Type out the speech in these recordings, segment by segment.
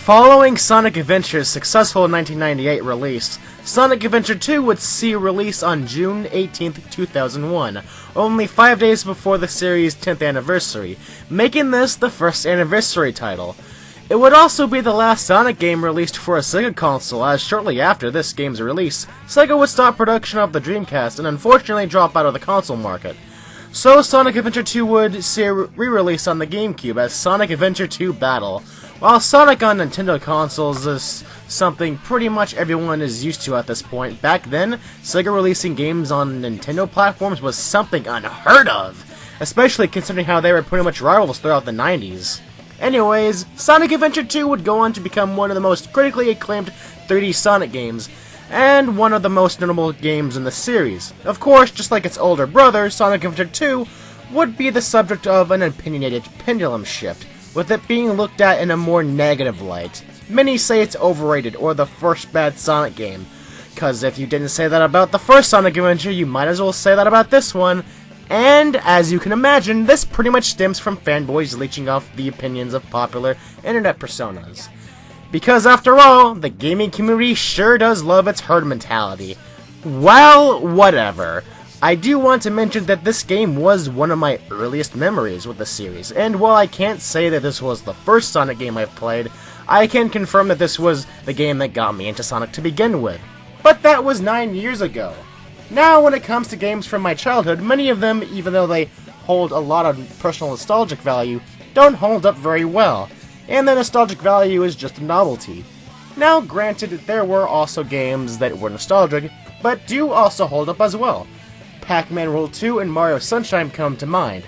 Following Sonic Adventure's successful 1998 release, Sonic Adventure 2 would see release on June 18, 2001, only 5 days before the series' 10th anniversary, making this the first anniversary title. It would also be the last Sonic game released for a Sega console, as shortly after this game's release, Sega would stop production of the Dreamcast and unfortunately drop out of the console market. So Sonic Adventure 2 would see a re-release on the GameCube as Sonic Adventure 2 Battle. While Sonic on Nintendo consoles is something pretty much everyone is used to at this point, back then, Sega releasing games on Nintendo platforms was something unheard of, especially considering how they were pretty much rivals throughout the 90s. Anyways, Sonic Adventure 2 would go on to become one of the most critically acclaimed 3D Sonic games, and one of the most notable games in the series. Of course, just like its older brother, Sonic Adventure 2 would be the subject of an opinionated pendulum shift, with it being looked at in a more negative light. Many say it's overrated, or the first bad Sonic game, cause if you didn't say that about the first Sonic Adventure, you might as well say that about this one. And, as you can imagine, this pretty much stems from fanboys leeching off the opinions of popular internet personas. Because after all, the gaming community sure does love its herd mentality. Well, whatever. I do want to mention that this game was one of my earliest memories with the series, and while I can't say that this was the first Sonic game I've played, I can confirm that this was the game that got me into Sonic to begin with. But that was 9 years ago. Now, when it comes to games from my childhood, many of them, even though they hold a lot of personal nostalgic value, don't hold up very well, and the nostalgic value is just a novelty. Now, granted, there were also games that were nostalgic, but do also hold up as well. Pac-Man World 2 and Mario Sunshine come to mind.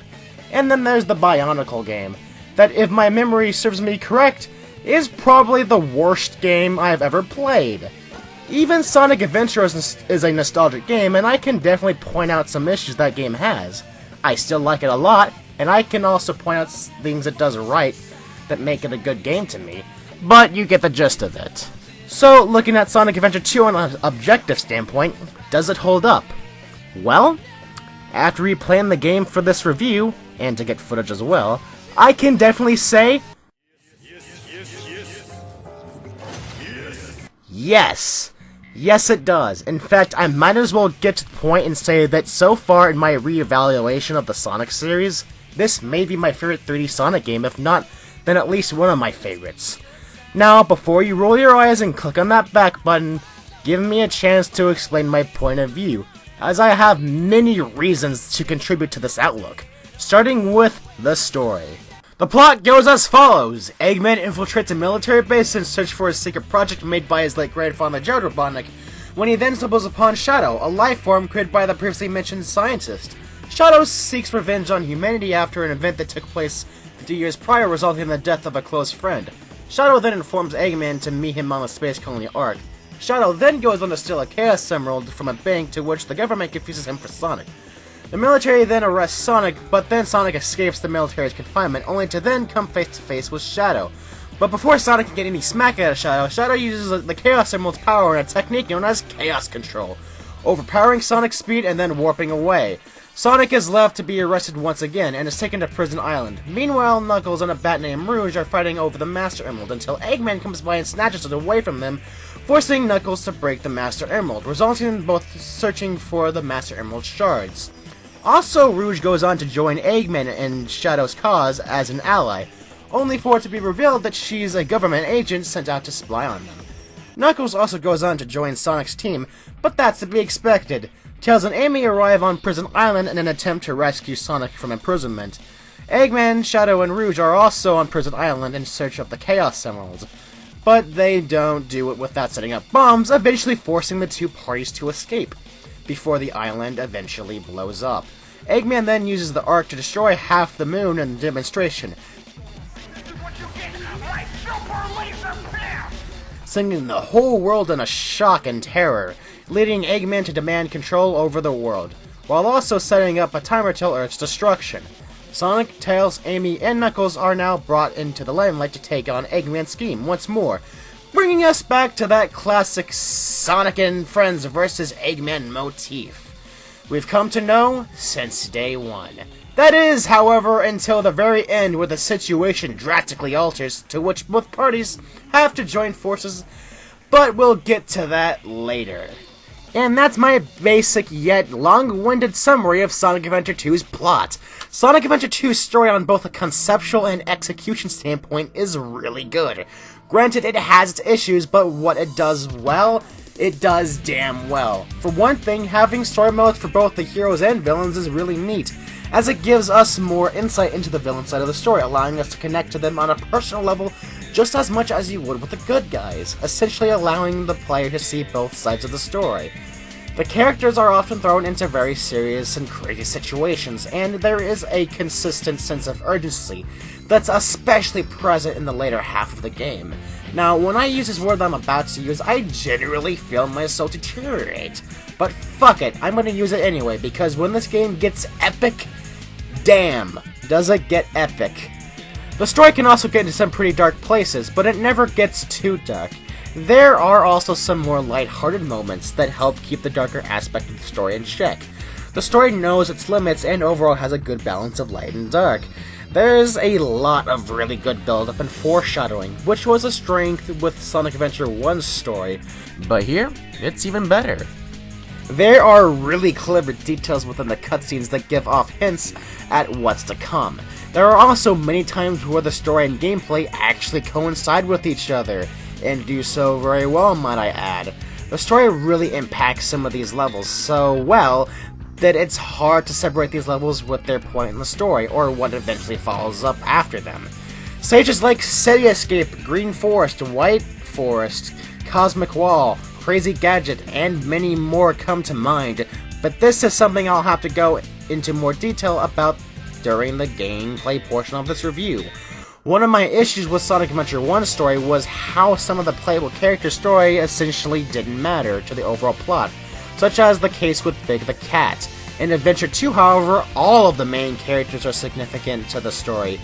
And then there's the Bionicle game, that if my memory serves me correct, is probably the worst game I've ever played. Even Sonic Adventure is a nostalgic game, and I can definitely point out some issues that game has. I still like it a lot, and I can also point out things it does right that make it a good game to me, but you get the gist of it. So, looking at Sonic Adventure 2 on an objective standpoint, does it hold up? Well, after replaying the game for this review, and to get footage as well, I can definitely say, yes! Yes, it does. In fact, I might as well get to the point and say that so far in my re-evaluation of the Sonic series, this may be my favorite 3D Sonic game, if not, then at least one of my favorites. Now, before you roll your eyes and click on that back button, give me a chance to explain my point of view, as I have many reasons to contribute to this outlook, starting with the story. The plot goes as follows. Eggman infiltrates a military base in search for a secret project made by his late grandfather Dr.Robotnik, when he then stumbles upon Shadow, a life form created by the previously mentioned scientist. Shadow seeks revenge on humanity after an event that took place 50 years prior, resulting in the death of a close friend. Shadow then informs Eggman to meet him on the space colony Ark. Shadow then goes on to steal a Chaos Emerald from a bank, to which the government confuses him for Sonic. The military then arrests Sonic, but then Sonic escapes the military's confinement, only to then come face to face with Shadow. But before Sonic can get any smack out of Shadow, Shadow uses the Chaos Emerald's power in a technique known as Chaos Control, overpowering Sonic's speed and then warping away. Sonic is left to be arrested once again, and is taken to Prison Island. Meanwhile, Knuckles and a bat named Rouge are fighting over the Master Emerald until Eggman comes by and snatches it away from them, forcing Knuckles to break the Master Emerald, resulting in both searching for the Master Emerald shards. Also, Rouge goes on to join Eggman and Shadow's cause as an ally, only for it to be revealed that she's a government agent sent out to spy on them. Knuckles also goes on to join Sonic's team, but that's to be expected. Tails and Amy arrive on Prison Island in an attempt to rescue Sonic from imprisonment. Eggman, Shadow, and Rouge are also on Prison Island in search of the Chaos Emeralds, but they don't do it without setting up bombs, eventually forcing the two parties to escape, before the island eventually blows up. Eggman then uses the Ark to destroy half the moon in a demonstration, sending the whole world in a shock and terror, leading Eggman to demand control over the world, while also setting up a timer till Earth's destruction. Sonic, Tails, Amy, and Knuckles are now brought into the limelight to take on Eggman's scheme once more, bringing us back to that classic Sonic and Friends vs. Eggman motif we've come to know since day one. That is, however, until the very end where the situation drastically alters, to which both parties have to join forces, but we'll get to that later. And that's my basic yet long-winded summary of Sonic Adventure 2's plot. Sonic Adventure 2's story on both a conceptual and execution standpoint is really good. Granted, it has its issues, but what it does well, it does damn well. For one thing, having story modes for both the heroes and villains is really neat, as it gives us more insight into the villain side of the story, allowing us to connect to them on a personal level just as much as you would with the good guys, essentially allowing the player to see both sides of the story. The characters are often thrown into very serious and crazy situations, and there is a consistent sense of urgency that's especially present in the later half of the game. Now, when I use this word I'm about to use, I generally feel my soul deteriorate. But fuck it, I'm gonna use it anyway, because when this game gets epic, damn, does it get epic. The story can also get into some pretty dark places, but it never gets too dark. There are also some more light-hearted moments that help keep the darker aspect of the story in check. The story knows its limits and overall has a good balance of light and dark. There's a lot of really good build-up and foreshadowing, which was a strength with Sonic Adventure 1's story, but here, it's even better. There are really clever details within the cutscenes that give off hints at what's to come. There are also many times where the story and gameplay actually coincide with each other, and do so very well, might I add. The story really impacts some of these levels so well that it's hard to separate these levels with their point in the story, or what eventually follows up after them. Stages like City Escape, Green Forest, White Forest, Cosmic Wall, Crazy Gadget, and many more come to mind, but this is something I'll have to go into more detail about during the gameplay portion of this review. One of my issues with Sonic Adventure 1's story was how some of the playable character story essentially didn't matter to the overall plot, such as the case with Big the Cat. In Adventure 2, however, all of the main characters are significant to the story,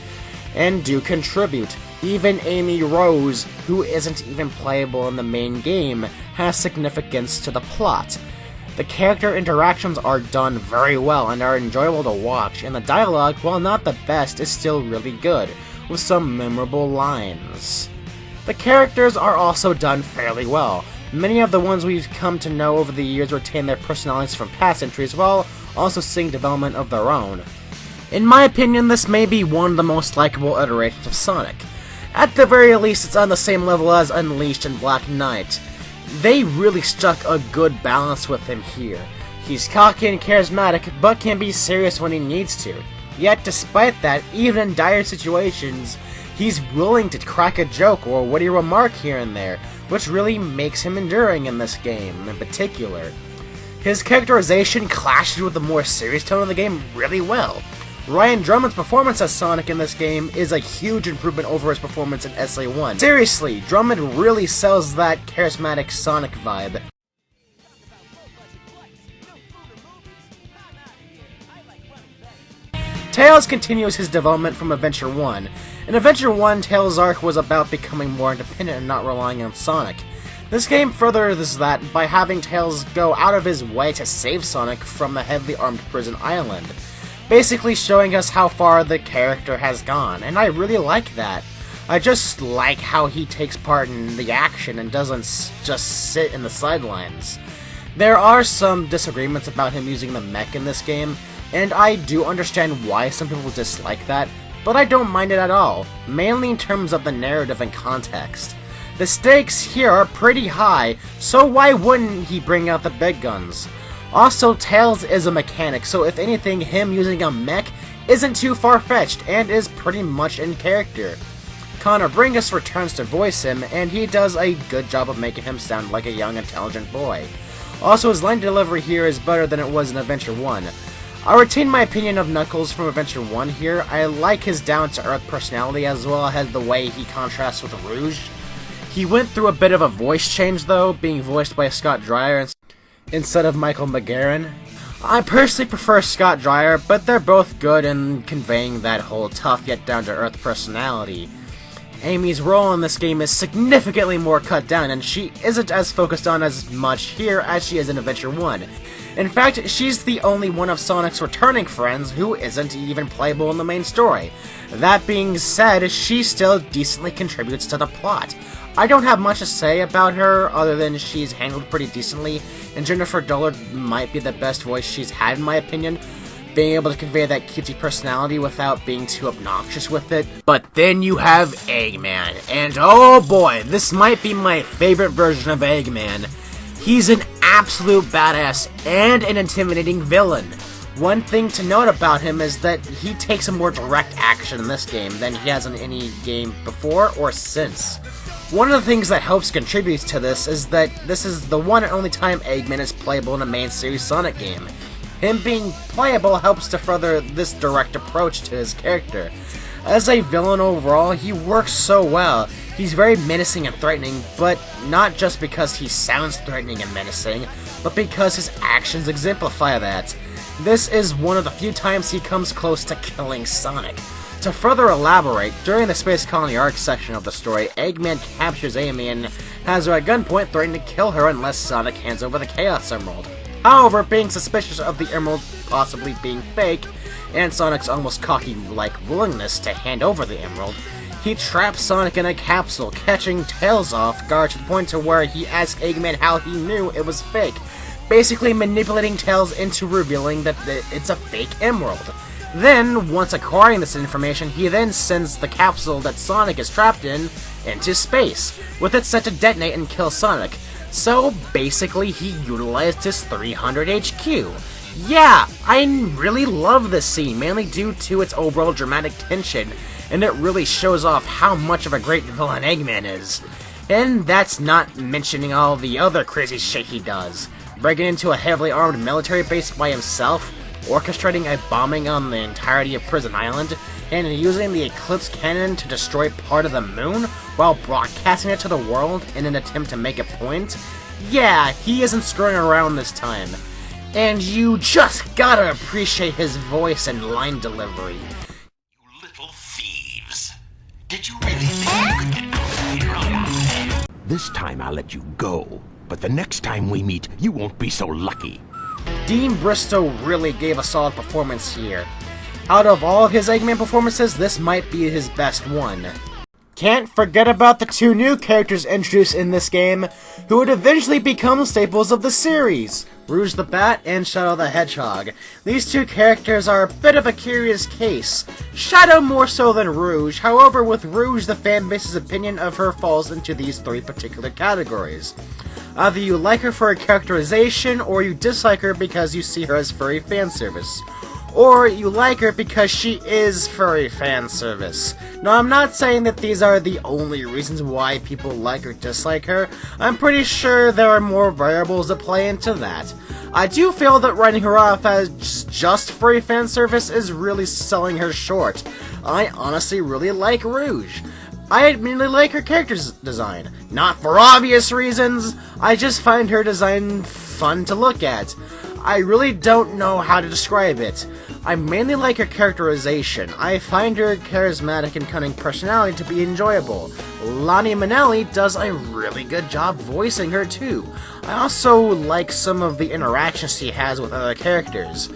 and do contribute. Even Amy Rose, who isn't even playable in the main game, has significance to the plot. The character interactions are done very well and are enjoyable to watch, and the dialogue, while not the best, is still really good, with some memorable lines. The characters are also done fairly well. Many of the ones we've come to know over the years retain their personalities from past entries while also seeing development of their own. In my opinion, this may be one of the most likable iterations of Sonic. At the very least, it's on the same level as Unleashed and Black Knight. They really struck a good balance with him here. He's cocky and charismatic, but can be serious when he needs to. Yet, despite that, even in dire situations, he's willing to crack a joke or witty remark here and there, which really makes him enduring in this game in particular. His characterization clashes with the more serious tone of the game really well. Ryan Drummond's performance as Sonic in this game is a huge improvement over his performance in SA1. Seriously, Drummond really sells that charismatic Sonic vibe. Tails continues his development from Adventure 1. In Adventure 1, Tails' arc was about becoming more independent and not relying on Sonic. This game furthers that by having Tails go out of his way to save Sonic from the heavily armed prison island, basically showing us how far the character has gone, and I really like that. I just like how he takes part in the action and doesn't just sit in the sidelines. There are some disagreements about him using the mech in this game, and I do understand why some people dislike that, but I don't mind it at all, mainly in terms of the narrative and context. The stakes here are pretty high, so why wouldn't he bring out the big guns? Also, Tails is a mechanic, so if anything, him using a mech isn't too far-fetched and is pretty much in character. Connor Bringus returns to voice him, and he does a good job of making him sound like a young, intelligent boy. Also, his line delivery here is better than it was in Adventure 1. I retain my opinion of Knuckles from Adventure 1 here. I like his down-to-earth personality as well as the way he contrasts with Rouge. He went through a bit of a voice change though, being voiced by Scott Dreyer instead of Michael McGarren. I personally prefer Scott Dreyer, but they're both good in conveying that whole tough yet down-to-earth personality. Amy's role in this game is significantly more cut down, and she isn't as focused on as much here as she is in Adventure 1. In fact, she's the only one of Sonic's returning friends who isn't even playable in the main story. That being said, she still decently contributes to the plot. I don't have much to say about her, other than she's handled pretty decently, and Jennifer Dullard might be the best voice she's had in my opinion, being able to convey that cutesy personality without being too obnoxious with it. But then you have Eggman, and oh boy, this might be my favorite version of Eggman. He's an absolute badass and an intimidating villain. One thing to note about him is that he takes a more direct action in this game than he has in any game before or since. One of the things that helps contribute to this is that this is the one and only time Eggman is playable in a main series Sonic game. Him being playable helps to further this direct approach to his character. As a villain overall, he works so well. He's very menacing and threatening, but not just because he sounds threatening and menacing, but because his actions exemplify that. This is one of the few times he comes close to killing Sonic. To further elaborate, during the Space Colony Arc section of the story, Eggman captures Amy and has her at gunpoint, threatening to kill her unless Sonic hands over the Chaos Emerald. However, being suspicious of the Emerald possibly being fake, and Sonic's almost cocky-like willingness to hand over the Emerald, he traps Sonic in a capsule, catching Tails off guard to the point to where he asks Eggman how he knew it was fake, basically manipulating Tails into revealing that it's a fake Emerald. Then, once acquiring this information, he then sends the capsule that Sonic is trapped in into space, with it set to detonate and kill Sonic. So, basically, he utilized his 300 HQ. Yeah, I really love this scene, mainly due to its overall dramatic tension, and it really shows off how much of a great villain Eggman is. And that's not mentioning all the other crazy shit he does. Breaking into a heavily armed military base by himself, orchestrating a bombing on the entirety of Prison Island, and using the Eclipse Cannon to destroy part of the moon while broadcasting it to the world in an attempt to make a point. Yeah, he isn't screwing around this time. And you just gotta appreciate his voice and line delivery. You little thieves. Did you really think you could get away? This time I'll let you go, but the next time we meet, you won't be so lucky. Dean Bristow really gave a solid performance here. Out of all of his Eggman performances, this might be his best one. Can't forget about the two new characters introduced in this game, who would eventually become staples of the series, Rouge the Bat and Shadow the Hedgehog. These two characters are a bit of a curious case. Shadow more so than Rouge, however with Rouge the fanbase's opinion of her falls into these three particular categories. Either you like her for her characterization, or you dislike her because you see her as furry fanservice. Or you like her because she is furry fanservice. Now, I'm not saying that these are the only reasons why people like or dislike her. I'm pretty sure there are more variables that play into that. I do feel that writing her off as just furry fanservice is really selling her short. I honestly really like Rouge. I admittedly like her character's design. Not for obvious reasons, I just find her design fun to look at. I really don't know how to describe it. I mainly like her characterization. I find her charismatic and cunning personality to be enjoyable. Lonnie Manelli does a really good job voicing her too. I also like some of the interactions she has with other characters.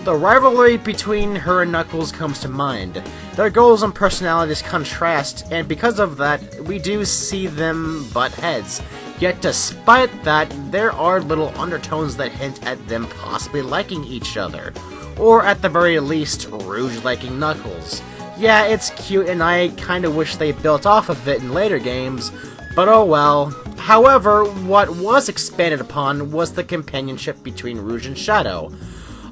The rivalry between her and Knuckles comes to mind. Their goals and personalities contrast, and because of that, we do see them butt heads. Yet despite that, there are little undertones that hint at them possibly liking each other. Or at the very least, Rouge liking Knuckles. Yeah, it's cute and I kinda wish they built off of it in later games, but oh well. However, what was expanded upon was the companionship between Rouge and Shadow.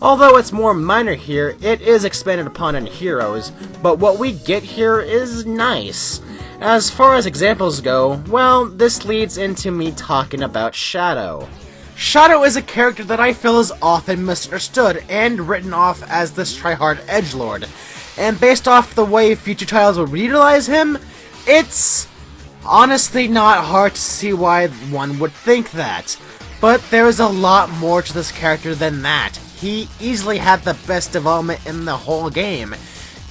Although it's more minor here, it is expanded upon in Heroes, but what we get here is nice. As far as examples go, well, this leads into me talking about Shadow. Shadow is a character that I feel is often misunderstood and written off as this tryhard edgelord, and based off the way future titles would utilize him, it's honestly not hard to see why one would think that. But there's a lot more to this character than that. He easily had the best development in the whole game,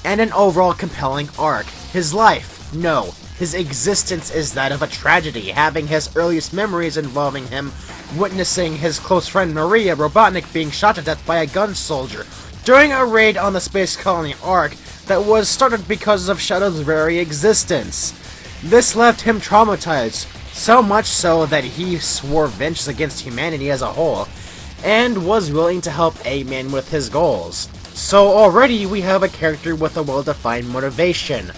and an overall compelling arc. His life, no, His existence is that of a tragedy, having his earliest memories involving him witnessing his close friend Maria Robotnik being shot to death by a gun soldier during a raid on the space colony Ark that was started because of Shadow's very existence. This left him traumatized, so much so that he swore vengeance against humanity as a whole, and was willing to help Eggman with his goals. So already we have a character with a well-defined motivation.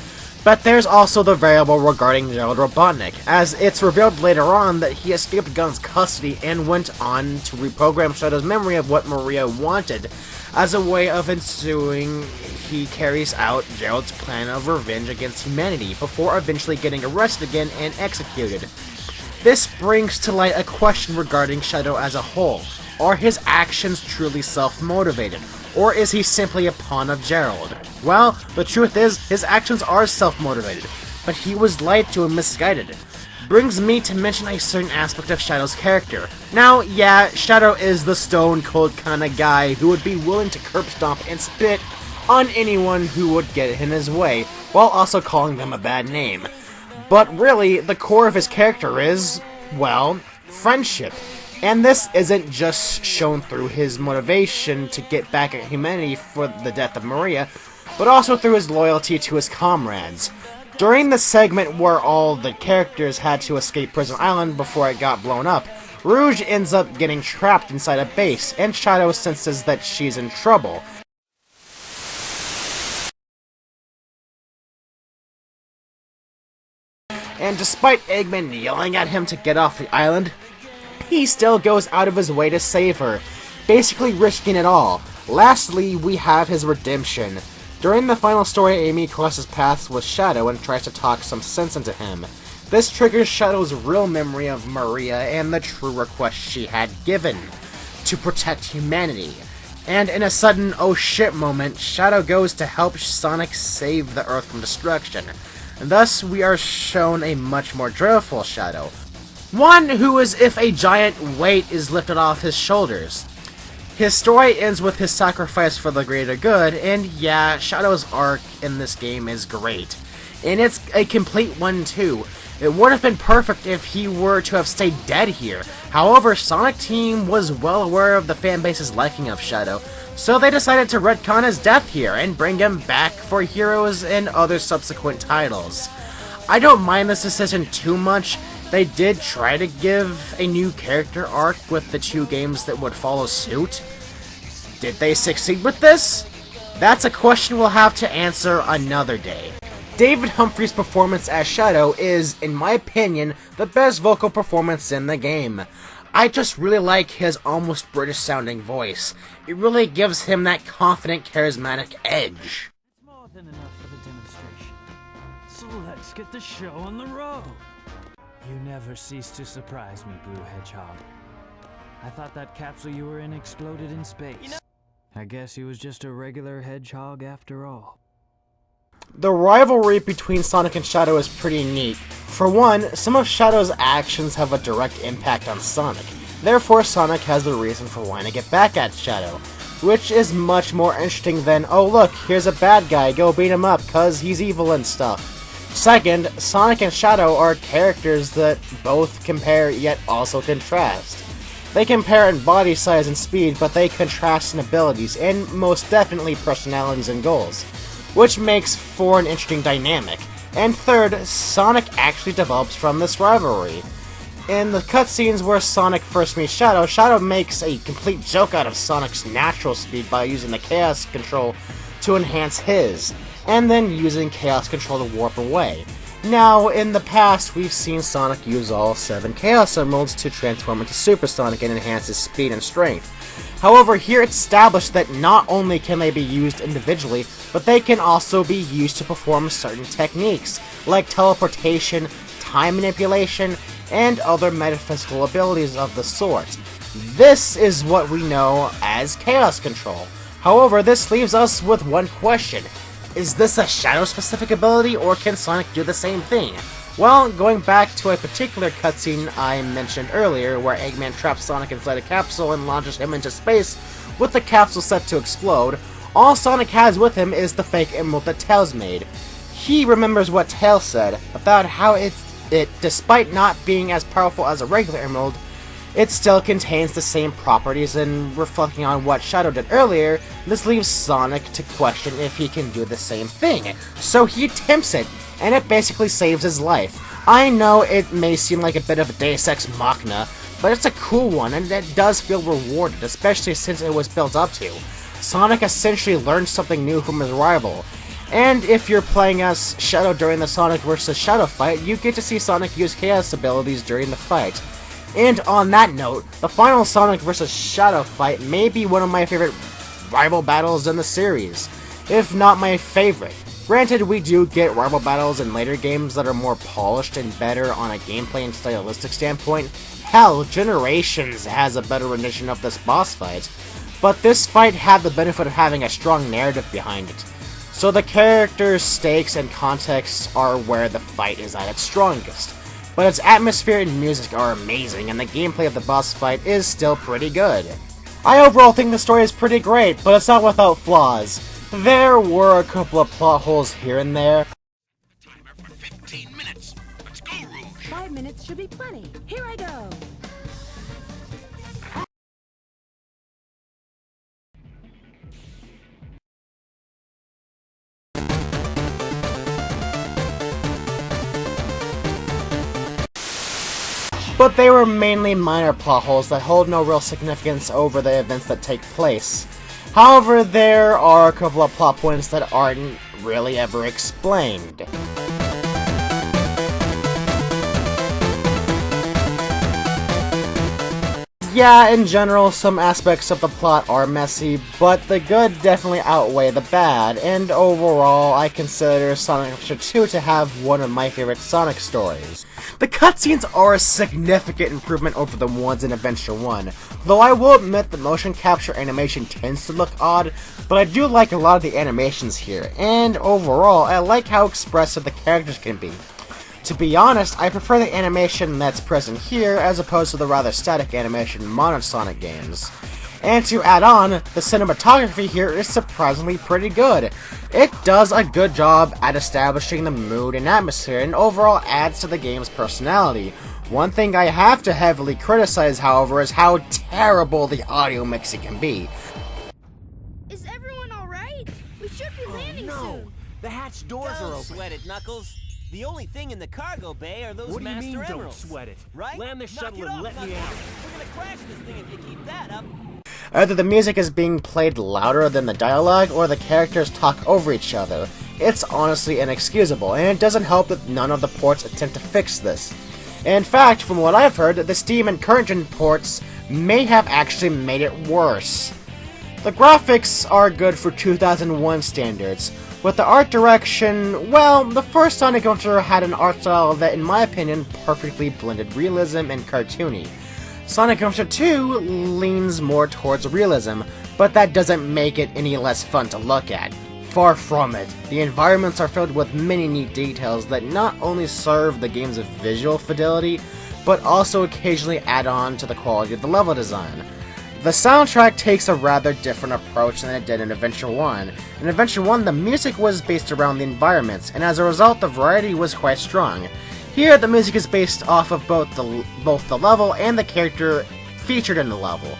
But there's also the variable regarding Dr.Robotnik, as it's revealed later on that he escaped Gun's custody and went on to reprogram Shadow's memory of what Maria wanted. As a way of ensuing, he carries out Gerald's plan of revenge against humanity, before eventually getting arrested again and executed. This brings to light a question regarding Shadow as a whole. Are his actions truly self-motivated, or is he simply a pawn of Gerald? Well, the truth is, his actions are self-motivated, but he was lied to and misguided. Brings me to mention a certain aspect of Shadow's character. Now, yeah, Shadow is the stone-cold kind of guy who would be willing to curb stomp and spit on anyone who would get in his way, while also calling them a bad name. But really, the core of his character is, well, friendship. And this isn't just shown through his motivation to get back at humanity for the death of Maria, but also through his loyalty to his comrades. During the segment where all the characters had to escape Prison Island before it got blown up, Rouge ends up getting trapped inside a base, and Shadow senses that she's in trouble. And despite Eggman yelling at him to get off the island, he still goes out of his way to save her, basically risking it all. Lastly, we have his redemption. During the final story, Amy crosses paths with Shadow and tries to talk some sense into him. This triggers Shadow's real memory of Maria and the true request she had given, to protect humanity. And in a sudden oh shit moment, Shadow goes to help Sonic save the Earth from destruction. And thus, we are shown a much more dreadful Shadow. One who is if a giant weight is lifted off his shoulders. His story ends with his sacrifice for the greater good, and yeah, Shadow's arc in this game is great. And it's a complete one too. It would have been perfect if he were to have stayed dead here. However, Sonic Team was well aware of the fanbase's liking of Shadow, so they decided to retcon his death here and bring him back for Heroes and other subsequent titles. I don't mind this decision too much. They did try to give a new character arc with the two games that would follow suit. Did they succeed with this? That's a question we'll have to answer another day. David Humphrey's performance as Shadow is, in my opinion, the best vocal performance in the game. I just really like his almost British-sounding voice. It really gives him that confident, charismatic edge. It's more than enough for the demonstration. So let's get the show on the road. You never cease to surprise me, Blue Hedgehog. I thought that capsule you were in exploded in space. I guess he was just a regular hedgehog after all. The rivalry between Sonic and Shadow is pretty neat. For one, some of Shadow's actions have a direct impact on Sonic. Therefore, Sonic has the reason for wanting to get back at Shadow, which is much more interesting than, oh look, here's a bad guy, go beat him up, cause he's evil and stuff. Second, Sonic and Shadow are characters that both compare yet also contrast. They compare in body size and speed, but they contrast in abilities, and most definitely personalities and goals, which makes for an interesting dynamic. And third, Sonic actually develops from this rivalry. In the cutscenes where Sonic first meets Shadow, Shadow makes a complete joke out of Sonic's natural speed by using the Chaos Control to enhance his, and then using Chaos Control to warp away. Now, in the past, we've seen Sonic use all 7 Chaos Emeralds to transform into Super Sonic and enhance his speed and strength. However, here it's established that not only can they be used individually, but they can also be used to perform certain techniques, like teleportation, time manipulation, and other metaphysical abilities of the sort. This is what we know as Chaos Control. However, this leaves us with one question. Is this a Shadow-specific ability, or can Sonic do the same thing? Well, going back to a particular cutscene I mentioned earlier, where Eggman traps Sonic inside a capsule and launches him into space, with the capsule set to explode, all Sonic has with him is the fake emerald that Tails made. he remembers what Tails said about how it, despite not being as powerful as a regular emerald, it still contains the same properties, and reflecting on what Shadow did earlier, this leaves Sonic to question if he can do the same thing. So he attempts it, and it basically saves his life. I know it may seem like a bit of a Deus Ex Machina, but it's a cool one, and it does feel rewarded, especially since it was built up to. Sonic essentially learned something new from his rival. And if you're playing as Shadow during the Sonic vs. Shadow fight, you get to see Sonic use Chaos abilities during the fight. And on that note, the final Sonic vs. Shadow fight may be one of my favorite rival battles in the series, if not my favorite. Granted, we do get rival battles in later games that are more polished and better on a gameplay and stylistic standpoint. Hell, Generations has a better rendition of this boss fight, but this fight had the benefit of having a strong narrative behind it. So the characters, stakes, and context are where the fight is at its strongest. But its atmosphere and music are amazing, and the gameplay of the boss fight is still pretty good. I overall think the story is pretty great, but it's not without flaws. There were a couple of plot holes here and there. Timer for 15 minutes. Let's go, Rouge. 5 minutes should be plenty. Here I go. But they were mainly minor plot holes that hold no real significance over the events that take place. However, there are a couple of plot points that aren't really ever explained. Yeah, in general, some aspects of the plot are messy, but the good definitely outweigh the bad, and overall, I consider Sonic Adventure 2 to have one of my favorite Sonic stories. The cutscenes are a significant improvement over the ones in Adventure 1, though I will admit the motion capture animation tends to look odd, but I do like a lot of the animations here, and overall, I like how expressive the characters can be. To be honest, I prefer the animation that's present here as opposed to the rather static animation in modern Sonic games. And to add on, the cinematography here is surprisingly pretty good. It does a good job at establishing the mood and atmosphere, and overall adds to the game's personality. One thing I have to heavily criticize, however, is how terrible the audio mixing can be. Is everyone alright? We should be landing soon. The hatch doors are Don't open. sweat it, Knuckles. The only thing in the cargo bay are those What do you Master mean, don't Emeralds. sweat it? Right? Land the Knock shuttle it and off, let me Knuckles. out. We're gonna crash this thing if you keep that up. Either the music is being played louder than the dialogue, or the characters talk over each other. It's honestly inexcusable, and it doesn't help that none of the ports attempt to fix this. In fact, from what I've heard, the Steam and current-gen ports may have actually made it worse. The graphics are good for 2001 standards. With the art direction, well, the first Sonic Adventure had an art style that, in my opinion, perfectly blended realism and cartoony. Sonic Adventure 2 leans more towards realism, but that doesn't make it any less fun to look at. Far from it. The environments are filled with many neat details that not only serve the game's visual fidelity, but also occasionally add on to the quality of the level design. The soundtrack takes a rather different approach than it did in Adventure 1. In Adventure 1, the music was based around the environments, and as a result, the variety was quite strong. Here, the music is based off of both the level and the character featured in the level.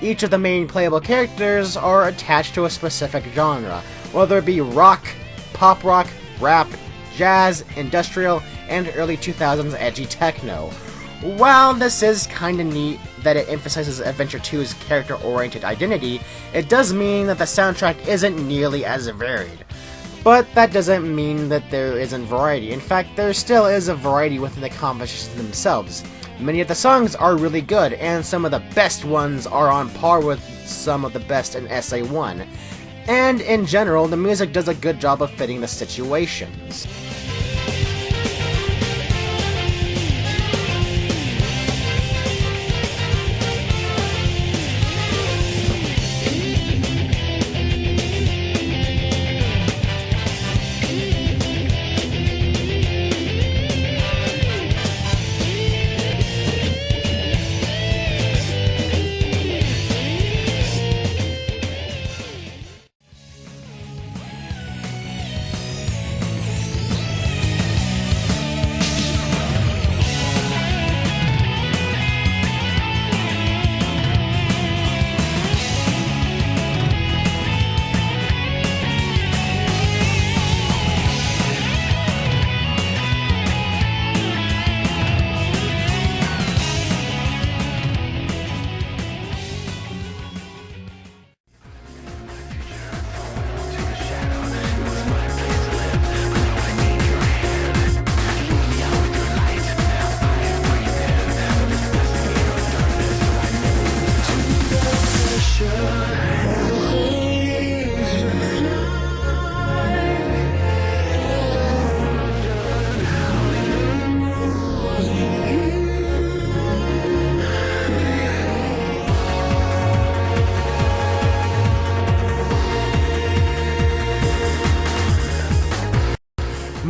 Each of the main playable characters are attached to a specific genre, whether it be rock, pop rock, rap, jazz, industrial, and early 2000s edgy techno. While this is kinda neat that it emphasizes Adventure 2's character-oriented identity, it does mean that the soundtrack isn't nearly as varied. But that doesn't mean that there isn't variety. In fact, there still is a variety within the compositions themselves. Many of the songs are really good, and some of the best ones are on par with some of the best in SA1. And in general, the music does a good job of fitting the situations.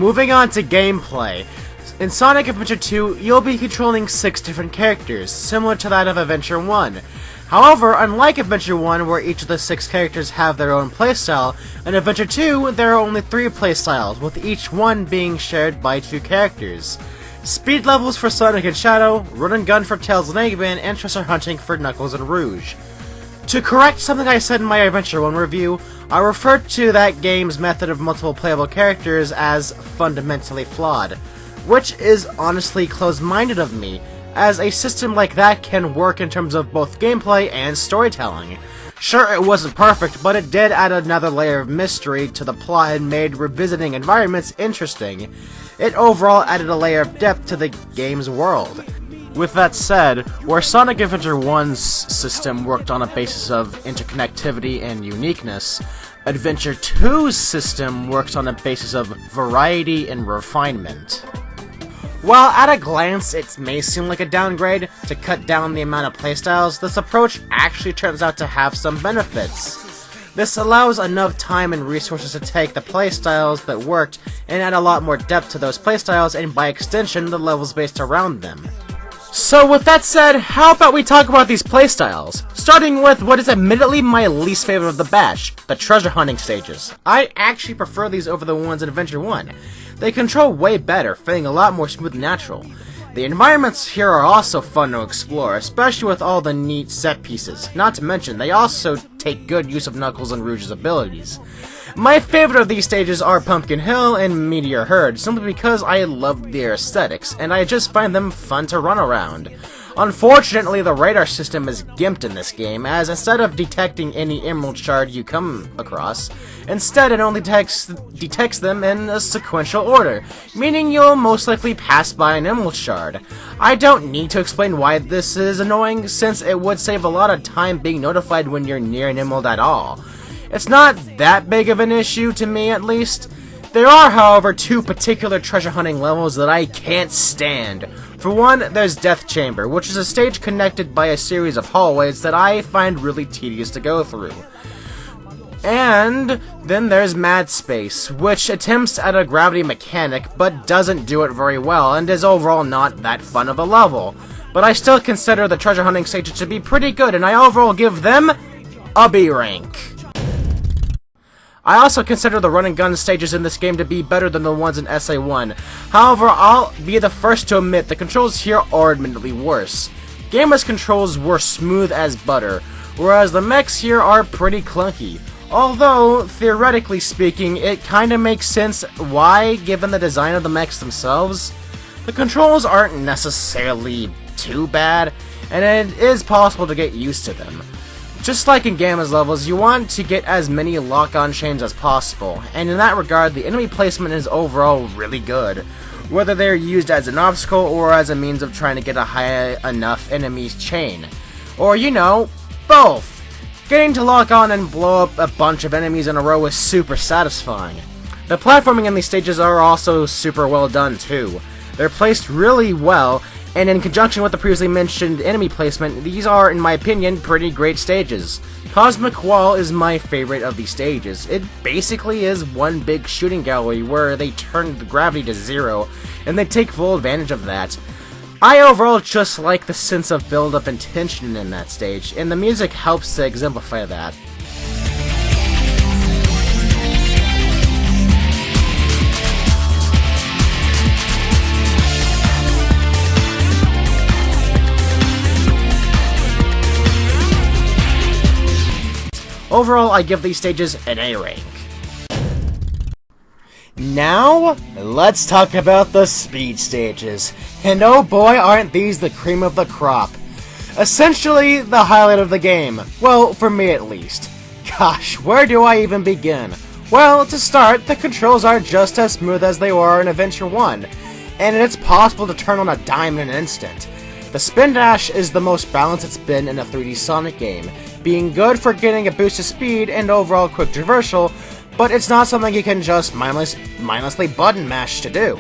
Moving on to gameplay. In Sonic Adventure 2, you'll be controlling 6 different characters, similar to that of Adventure 1. However, unlike Adventure 1, where each of the 6 characters have their own playstyle, in Adventure 2, there are only 3 playstyles, with each one being shared by 2 characters. Speed levels for Sonic and Shadow, Run and Gun for Tails and Eggman, and Treasure Hunting for Knuckles and Rouge. To correct something I said in my Adventure 1 review, I referred to that game's method of multiple playable characters as fundamentally flawed, which is honestly closed-minded of me, as a system like that can work in terms of both gameplay and storytelling. Sure, it wasn't perfect, but it did add another layer of mystery to the plot and made revisiting environments interesting. It overall added a layer of depth to the game's world. With that said, where Sonic Adventure 1's system worked on a basis of interconnectivity and uniqueness, Adventure 2's system works on a basis of variety and refinement. While at a glance it may seem like a downgrade to cut down the amount of playstyles, this approach actually turns out to have some benefits. This allows enough time and resources to take the playstyles that worked and add a lot more depth to those playstyles and by extension the levels based around them. So with that said, how about we talk about these playstyles? Starting with what is admittedly my least favorite of the batch, the treasure hunting stages. I actually prefer these over the ones in Adventure 1. They control way better, feeling a lot more smooth and natural. The environments here are also fun to explore, especially with all the neat set pieces. Not to mention, they also take good use of Knuckles and Rouge's abilities. My favorite of these stages are Pumpkin Hill and Meteor Herd, simply because I love their aesthetics, and I just find them fun to run around. Unfortunately, the radar system is gimped in this game, as instead of detecting any emerald shard you come across, instead it only detects them in a sequential order, meaning you'll most likely pass by an emerald shard. I don't need to explain why this is annoying, since it would save a lot of time being notified when you're near an emerald at all. It's not that big of an issue, to me at least. There are, however, 2 particular treasure hunting levels that I can't stand. For one, there's Death Chamber, which is a stage connected by a series of hallways that I find really tedious to go through. And then there's Mad Space, which attempts at a gravity mechanic, but doesn't do it very well, and is overall not that fun of a level. But I still consider the treasure hunting stages to be pretty good, and I overall give them a B rank. I also consider the run and gun stages in this game to be better than the ones in SA1. However, I'll be the first to admit the controls here are admittedly worse. Gamma's controls were smooth as butter, whereas the mechs here are pretty clunky. Although, theoretically speaking, it kinda makes sense why, given the design of the mechs themselves. The controls aren't necessarily too bad, and it is possible to get used to them. Just like in Gamma's levels, you want to get as many lock-on chains as possible, and in that regard, the enemy placement is overall really good, whether they're used as an obstacle or as a means of trying to get a high enough enemy's chain. Or, you know, both! Getting to lock on and blow up a bunch of enemies in a row is super satisfying. The platforming in these stages are also super well done too. They're placed really well, and in conjunction with the previously mentioned enemy placement, these are, in my opinion, pretty great stages. Cosmic Wall is my favorite of these stages. It basically is one big shooting gallery where they turn the gravity to 0, and they take full advantage of that. I overall just like the sense of build-up and tension in that stage, and the music helps to exemplify that. Overall, I give these stages an A rank. Now, let's talk about the speed stages. And oh boy, aren't these the cream of the crop. Essentially, the highlight of the game. Well, for me at least. Gosh, where do I even begin? Well, to start, the controls are just as smooth as they were in Adventure 1, and it's possible to turn on a dime in an instant. The spin dash is the most balanced it's been in a 3D Sonic game, being good for getting a boost of speed and overall quick traversal, but it's not something you can just mindlessly button mash to do.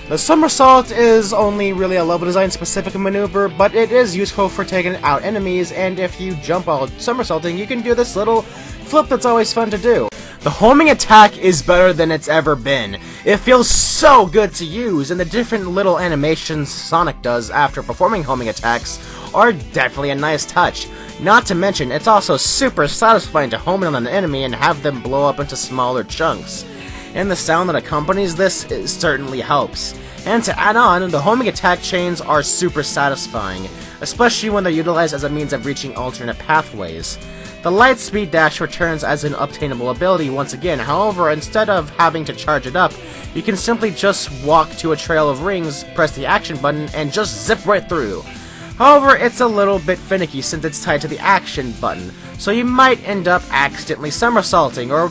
The somersault is only really a level design specific maneuver, but it is useful for taking out enemies, and if you jump while somersaulting, you can do this little flip that's always fun to do. The homing attack is better than it's ever been. It feels so good to use, and the different little animations Sonic does after performing homing attacks are definitely a nice touch. Not to mention, it's also super satisfying to home in on an enemy and have them blow up into smaller chunks. And the sound that accompanies this certainly helps. And to add on, the homing attack chains are super satisfying, especially when they're utilized as a means of reaching alternate pathways. The light speed dash returns as an obtainable ability once again, however, instead of having to charge it up, you can simply just walk to a trail of rings, press the action button, and just zip right through. However, it's a little bit finicky since it's tied to the action button, so you might end up accidentally somersaulting or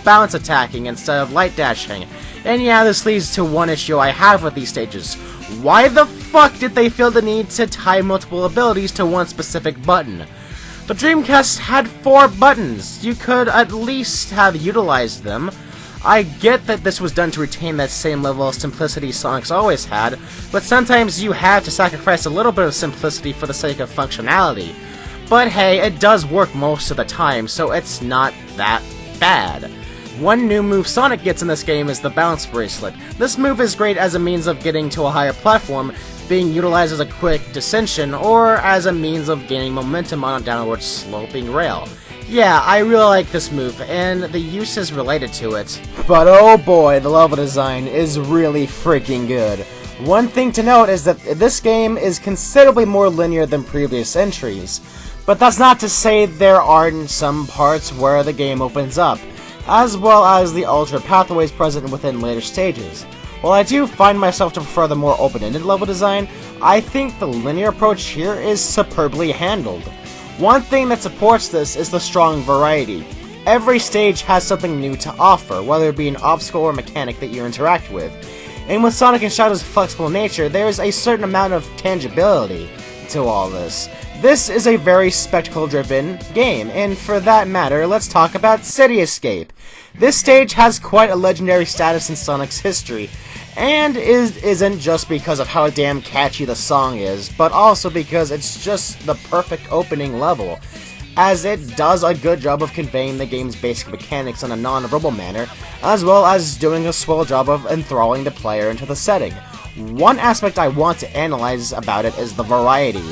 bounce attacking instead of light dashing. And yeah, this leads to one issue I have with these stages. Why the fuck did they feel the need to tie multiple abilities to one specific button? The Dreamcast had 4 buttons. You could at least have utilized them. I get that this was done to retain that same level of simplicity Sonic's always had, but sometimes you have to sacrifice a little bit of simplicity for the sake of functionality. But hey, it does work most of the time, so it's not that bad. One new move Sonic gets in this game is the Bounce Bracelet. This move is great as a means of getting to a higher platform, being utilized as a quick descension, or as a means of gaining momentum on a downward sloping rail. Yeah, I really like this move, and the uses related to it. But oh boy, the level design is really freaking good. One thing to note is that this game is considerably more linear than previous entries, but that's not to say there aren't some parts where the game opens up, as well as the alternate pathways present within later stages. While I do find myself to prefer the more open-ended level design, I think the linear approach here is superbly handled. One thing that supports this is the strong variety. Every stage has something new to offer, whether it be an obstacle or mechanic that you interact with. And with Sonic and Shadow's flexible nature, there is a certain amount of tangibility to all this. This is a very spectacle-driven game, and for that matter, let's talk about City Escape. This stage has quite a legendary status in Sonic's history, and isn't just because of how damn catchy the song is, but also because it's just the perfect opening level, as it does a good job of conveying the game's basic mechanics in a non-verbal manner, as well as doing a swell job of enthralling the player into the setting. One aspect I want to analyze about it is the variety.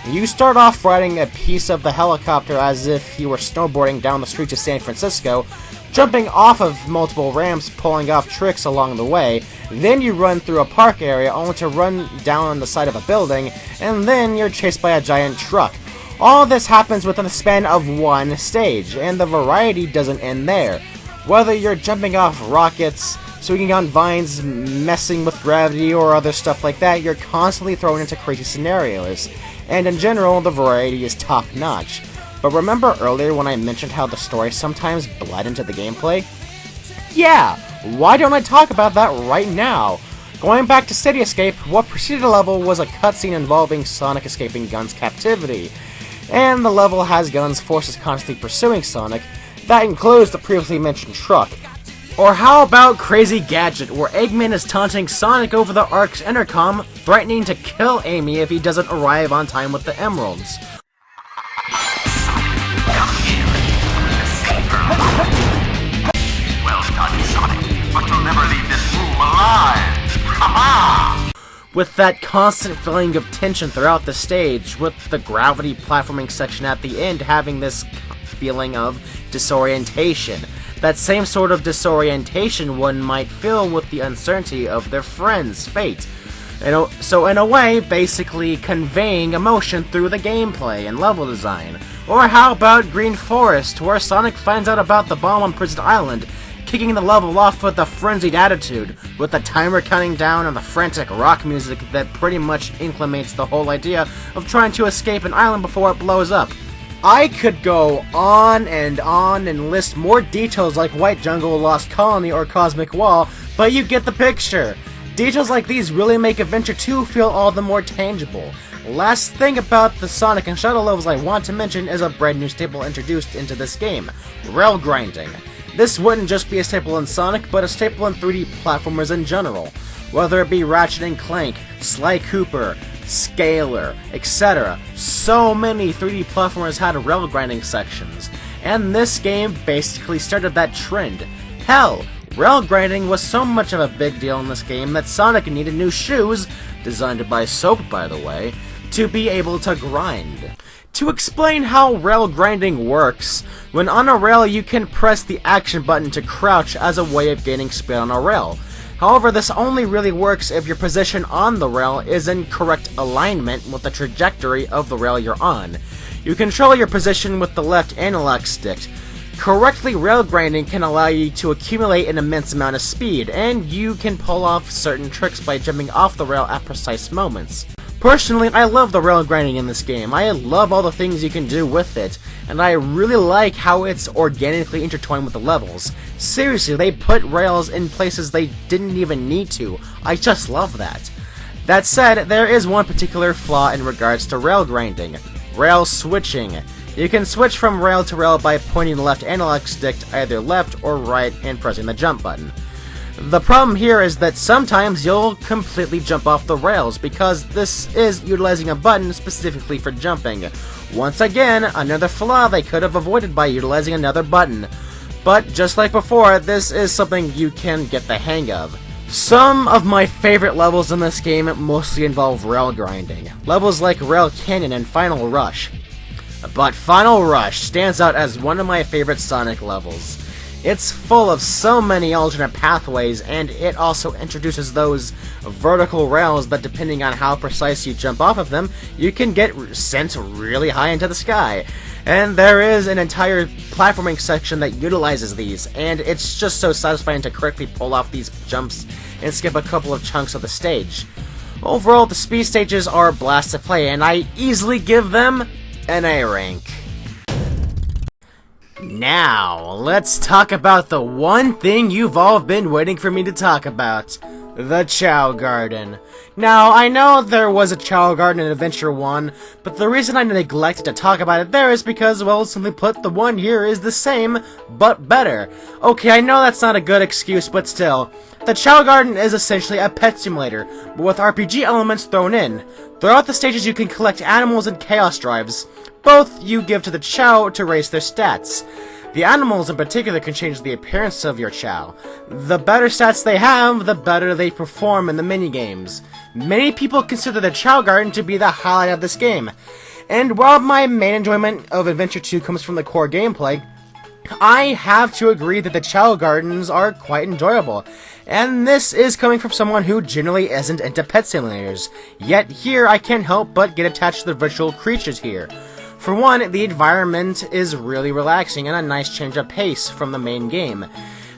You start off riding a piece of the helicopter as if you were snowboarding down the streets of San Francisco, jumping off of multiple ramps, pulling off tricks along the way. Then you run through a park area only to run down on the side of a building, and then you're chased by a giant truck. All this happens within the span of one stage, and the variety doesn't end there. Whether you're jumping off rockets, swinging on vines, messing with gravity, or other stuff like that, you're constantly thrown into crazy scenarios. And in general, the variety is top-notch. But remember earlier when I mentioned how the story sometimes bled into the gameplay? Yeah, why don't I talk about that right now? Going back to City Escape, what preceded the level was a cutscene involving Sonic escaping Gun's captivity. And the level has Gun's forces constantly pursuing Sonic. That includes the previously mentioned truck. Or how about Crazy Gadget, where Eggman is taunting Sonic over the Ark's intercom, threatening to kill Amy if he doesn't arrive on time with the emeralds. Well done, Sonic, but you'll never leave this room alive! Ha-ha! With that constant feeling of tension throughout the stage, with the gravity platforming section at the end having this feeling of disorientation. That same sort of disorientation one might feel with the uncertainty of their friend's fate. So in a way, basically conveying emotion through the gameplay and level design. Or how about Green Forest, where Sonic finds out about the bomb on Prison Island, kicking the level off with a frenzied attitude, with the timer counting down and the frantic rock music that pretty much inclimates the whole idea of trying to escape an island before it blows up. I could go on and list more details like White Jungle, Lost Colony, or Cosmic Wall, but you get the picture. Details like these really make Adventure 2 feel all the more tangible. Last thing about the Sonic and Shadow levels I want to mention is a brand new staple introduced into this game: rail grinding. This wouldn't just be a staple in Sonic, but a staple in 3D platformers in general. Whether it be Ratchet & Clank, Sly Cooper, Scalar, etc. So many 3D platformers had rail grinding sections, and this game basically started that trend. Hell, Rail grinding was so much of a big deal in this game that Sonic needed new shoes, designed by Soap by the way, to be able to grind. To explain how rail grinding works, when on a rail you can press the action button to crouch as a way of gaining speed on a rail. However, this only really works if your position on the rail is in correct alignment with the trajectory of the rail you're on. You control your position with the left analog stick. Correctly rail grinding can allow you to accumulate an immense amount of speed, and you can pull off certain tricks by jumping off the rail at precise moments. Personally, I love the rail grinding in this game. I love all the things you can do with it, and I really like how it's organically intertwined with the levels. Seriously, they put rails in places they didn't even need to. I just love that. That said, there is one particular flaw in regards to rail grinding: rail switching. You can switch from rail to rail by pointing the left analog stick to either left or right and pressing the jump button. The problem here is that sometimes you'll completely jump off the rails because this is utilizing a button specifically for jumping. Once again, another flaw they could have avoided by utilizing another button. But just like before, this is something you can get the hang of. Some of my favorite levels in this game mostly involve rail grinding. Levels like Rail Canyon and Final Rush. But Final Rush stands out as one of my favorite Sonic levels. It's full of so many alternate pathways, and it also introduces those vertical rails that, depending on how precise you jump off of them, you can get sent really high into the sky. And there is an entire platforming section that utilizes these, and it's just so satisfying to correctly pull off these jumps and skip a couple of chunks of the stage. Overall, the speed stages are a blast to play, and I easily give them an A rank. Now, let's talk about the one thing you've all been waiting for me to talk about. The Chao Garden. Now, I know there was a Chao Garden in Adventure 1, but the reason I neglected to talk about it there is because, well, simply put, the one here is the same, but better. Okay, I know that's not a good excuse, but still. The Chao Garden is essentially a pet simulator, but with RPG elements thrown in. Throughout the stages you can collect animals and chaos drives. Both you give to the Chao to raise their stats. The animals in particular can change the appearance of your Chao. The better stats they have, the better they perform in the minigames. Many people consider the Chao Garden to be the highlight of this game. And while my main enjoyment of Adventure 2 comes from the core gameplay, I have to agree that the Chao Gardens are quite enjoyable. And this is coming from someone who generally isn't into pet simulators. Yet here I can't help but get attached to the virtual creatures here. For one, the environment is really relaxing and a nice change of pace from the main game.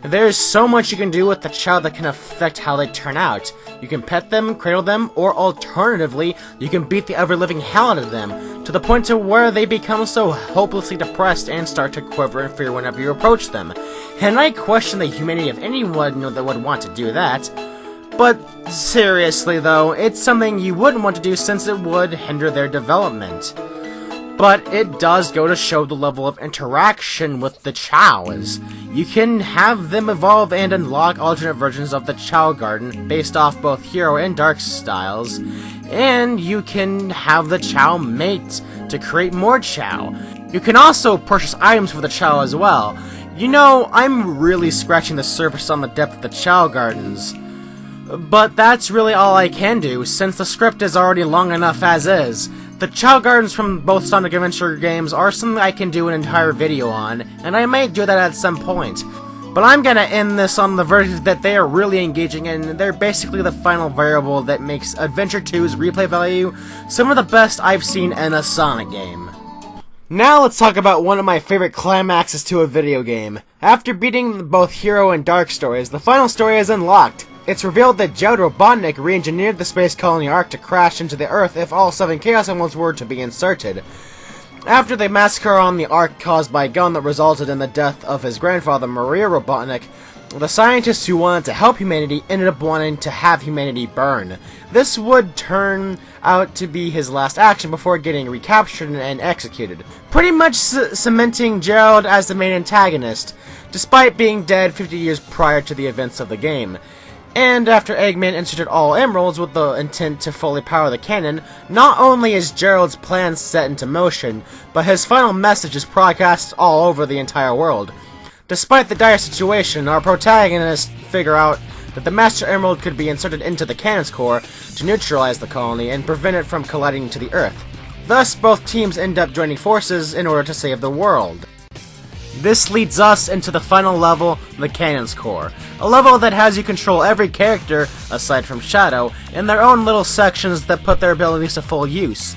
There's so much you can do with the Chao that can affect how they turn out. You can pet them, cradle them, or alternatively, you can beat the ever-living hell out of them, to the point to where they become so hopelessly depressed and start to quiver in fear whenever you approach them. And I question the humanity of anyone that would want to do that. But seriously though, it's something you wouldn't want to do since it would hinder their development. But it does go to show the level of interaction with the Chaos. You can have them evolve and unlock alternate versions of the Chao Garden based off both Hero and Dark styles, and you can have the Chao mate to create more Chao. You can also purchase items for the Chao as well. You know, I'm really scratching the surface on the depth of the Chao Gardens. But that's really all I can do, since the script is already long enough as is. The Chao Gardens from both Sonic Adventure games are something I can do an entire video on, and I might do that at some point. But I'm gonna end this on the version that they are really engaging in. They're basically the final variable that makes Adventure 2's replay value some of the best I've seen in a Sonic game. Now let's talk about one of my favorite climaxes to a video game. After beating both Hero and Dark stories, the final story is unlocked. It's revealed that Dr.Robotnik re-engineered the space colony Ark to crash into the Earth if all 7 Chaos Emeralds were to be inserted. After the massacre on the Ark caused by a gun that resulted in the death of his grandfather, Maria Robotnik, the scientists who wanted to help humanity ended up wanting to have humanity burn. This would turn out to be his last action before getting recaptured and executed, pretty much cementing Gerald as the main antagonist, despite being dead 50 years prior to the events of the game. And after Eggman inserted all emeralds with the intent to fully power the cannon, not only is Gerald's plan set into motion, but his final message is broadcast all over the entire world. Despite the dire situation, our protagonists figure out that the Master Emerald could be inserted into the cannon's core to neutralize the colony and prevent it from colliding to the Earth. Thus, both teams end up joining forces in order to save the world. This leads us into the final level, the Cannon's Core, a level that has you control every character, aside from Shadow, in their own little sections that put their abilities to full use.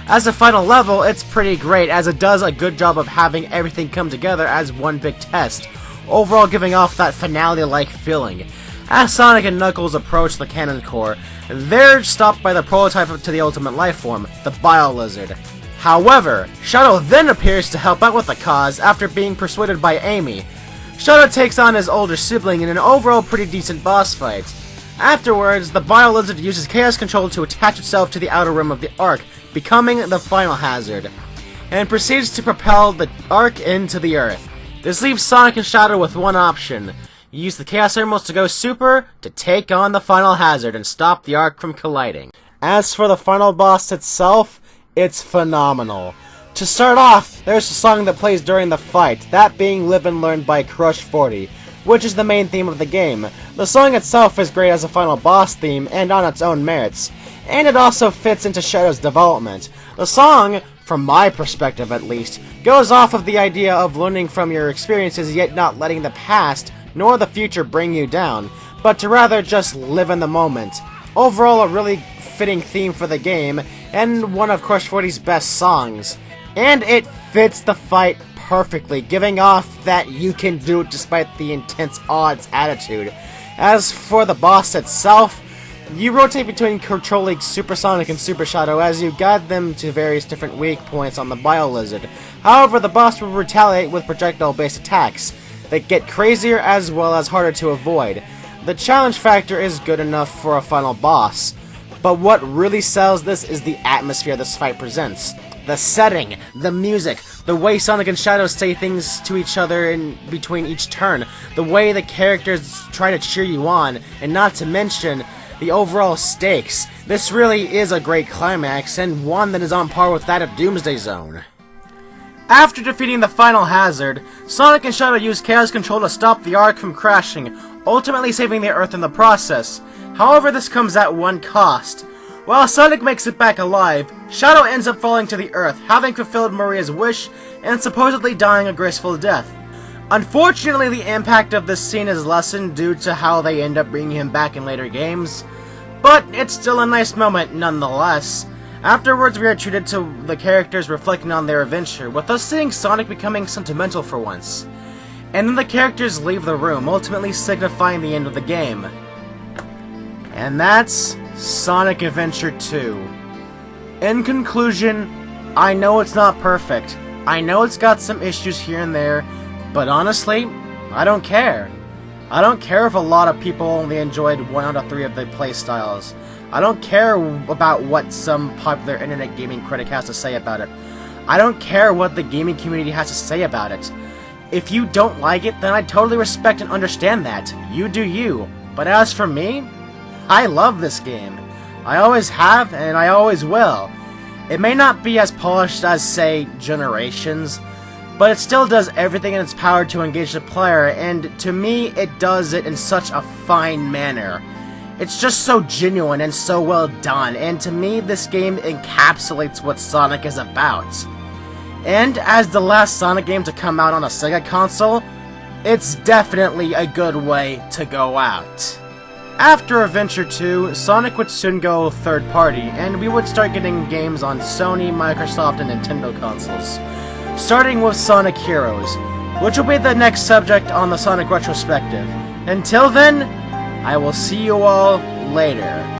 As a final level, it's pretty great, as it does a good job of having everything come together as one big test, overall giving off that finale-like feeling. As Sonic and Knuckles approach the Cannon Core, they're stopped by the prototype to the ultimate life form, the Bile Lizard. However, Shadow then appears to help out with the cause after being persuaded by Amy. Shadow takes on his older sibling in an overall pretty decent boss fight. Afterwards, the Bile Lizard uses Chaos Control to attach itself to the outer rim of the Ark, becoming the final hazard, and proceeds to propel the Ark into the Earth. This leaves Sonic and Shadow with one option. Use the Chaos Emeralds to go super to take on the final hazard and stop the Ark from colliding. As for the final boss itself, it's phenomenal. To start off, there's a song that plays during the fight, that being Live and Learn by Crush 40, which is the main theme of the game. The song itself is great as a final boss theme and on its own merits, and it also fits into Shadow's development. The song, from my perspective at least, goes off of the idea of learning from your experiences yet not letting the past nor the future bring you down, but to rather just live in the moment. Overall, a really fitting theme for the game, and one of Crush 40's best songs. And it fits the fight perfectly, giving off that you can do it despite the intense odds attitude. As for the boss itself, you rotate between controlling Super Sonic and Super Shadow as you guide them to various different weak points on the Bile Lizard. However, the boss will retaliate with projectile-based attacks that get crazier as well as harder to avoid. The challenge factor is good enough for a final boss, but what really sells this is the atmosphere this fight presents. The setting, the music, the way Sonic and Shadow say things to each other in between each turn, the way the characters try to cheer you on, and not to mention the overall stakes. This really is a great climax, and one that is on par with that of Doomsday Zone. After defeating the final hazard, Sonic and Shadow use Chaos Control to stop the Ark from crashing, ultimately saving the Earth in the process. However, this comes at one cost. While Sonic makes it back alive, Shadow ends up falling to the Earth, having fulfilled Maria's wish and supposedly dying a graceful death. Unfortunately, the impact of this scene is lessened due to how they end up bringing him back in later games, but it's still a nice moment nonetheless. Afterwards, we are treated to the characters reflecting on their adventure, with us seeing Sonic becoming sentimental for once. And then the characters leave the room, ultimately signifying the end of the game. And that's Sonic Adventure 2. In conclusion, I know it's not perfect. I know it's got some issues here and there, but honestly, I don't care. I don't care if a lot of people only enjoyed 1 out of 3 of the playstyles. I don't care about what some popular internet gaming critic has to say about it. I don't care what the gaming community has to say about it. If you don't like it, then I totally respect and understand that. You do you. But as for me, I love this game. I always have, and I always will. It may not be as polished as, say, Generations, but it still does everything in its power to engage the player, and to me, it does it in such a fine manner. It's just so genuine and so well done, and to me, this game encapsulates what Sonic is about. And as the last Sonic game to come out on a Sega console, it's definitely a good way to go out. After Adventure 2, Sonic would soon go third party, and we would start getting games on Sony, Microsoft, and Nintendo consoles. Starting with Sonic Heroes, which will be the next subject on the Sonic Retrospective. Until then, I will see you all later.